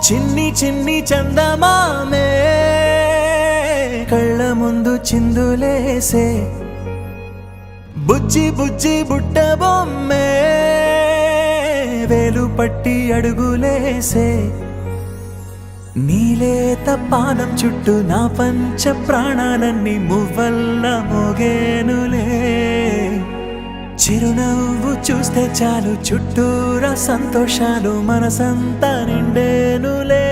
చిన్ని చిన్ని చందమామే కళ్ళ ముందు చిందులేసే బుజ్జి బుజ్జి బుట్ట బొమ్మే వేలు పట్టి అడుగులేసే నీలేత పానం చుట్టూ నా పంచ ప్రాణాలన్నీ మువ్వల్ల మోగేనులే చిరునవ్వు చూస్తే చాలు చుట్టూరా సంతోషాలు మనసంతా నిండేనులే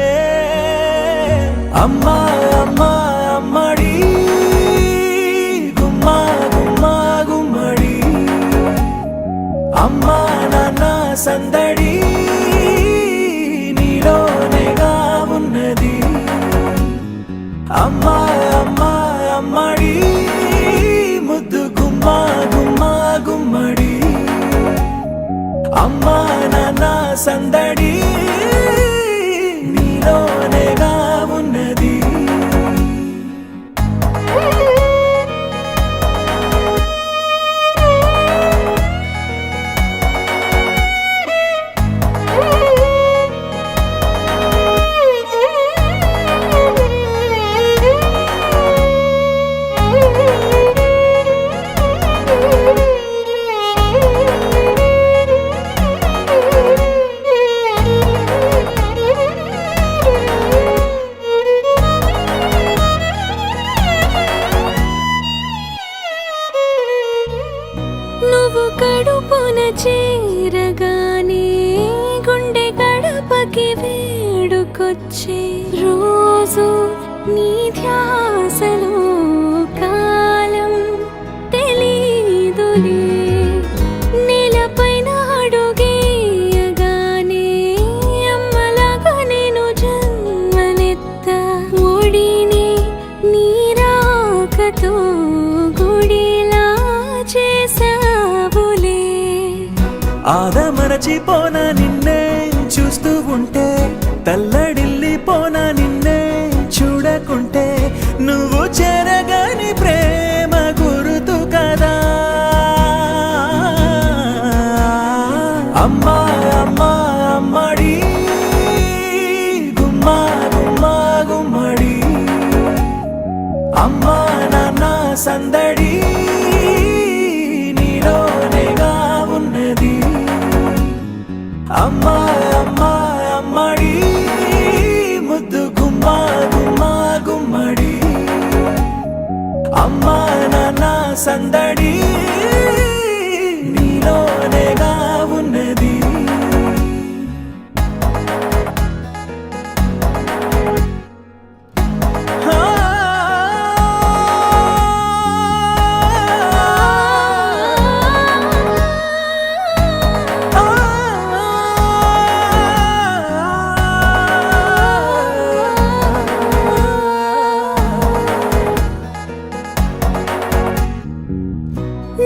అమ్మా అమ్మా అమ్మడి గుమ్మా గుమ్మా గుమ్మడి అమ్మా నాన్న సందడి నీలోనేగా ఉన్నది అమ్మా అమ్మా అమ్మడి ముద్దు గుమ్మా గుమ్మా గుమ్మడి అమ్మా నాన్న సందడి నీలోనేగా ఉన్నది నువ్వు కడుపున చేరగానే గుండె గడపకి వేడుకొచ్చే రోజు నీ ధ్యాసలో కాలం తెలీదులే నేలపైన అడుగేయగానే అమ్మలాగా నేను జన్మనెత్త ఒడిని నీ రాకతో గుడిలా చేసావులే ఆదమరచిపోన నిన్నే చూస్తూ ఉంటే తల్లడిల్లిపోన నిన్నే చూడకుంటే నువ్వు చెరగని ప్రేమ గురుతు కదా అమ్మా అమ్మా అమ్మడి గుమ్మా గుమ్మా గుమ్మడి అమ్మా నాన్న సందడి నీలోనేగా ఉన్నది అమ్మా అమ్మా అమ్మడి ముద్దు గుమ్మా గుమ్మా గుమ్మడి అమ్మా నాన్న సందడి నీలోనేగా ఉన్నది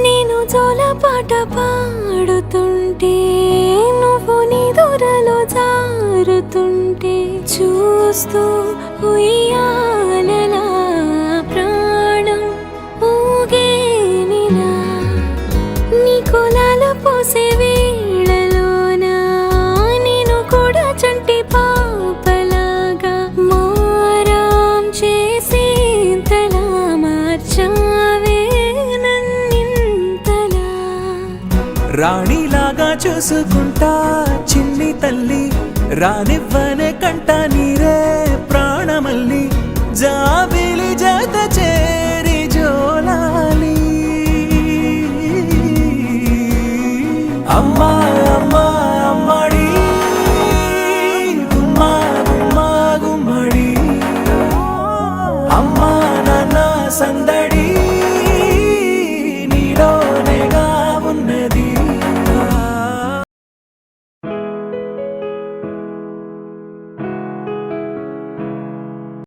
నేను జోలపాట పాడుతుంటే నువ్వు నీ దూరలో జారుతుంటే చూస్తూ ఉయ్యాలలా ప్రాణం ఊగేనిలా నీ కులాల పోసే వేళలోన నేను కూడా చంటి పాపలాగా మారాం చేసేంతలా మార్చావే రాణిలాగా చూసుకుంటా చిన్ని తల్లి రానివ్వనే కంట నీరే ప్రాణమల్లి జాబిలి జత చేరి జోలాలి అమ్మా అమ్మా అమ్మడి గుమ్మా గుమ్మా గుమ్మడి అమ్మా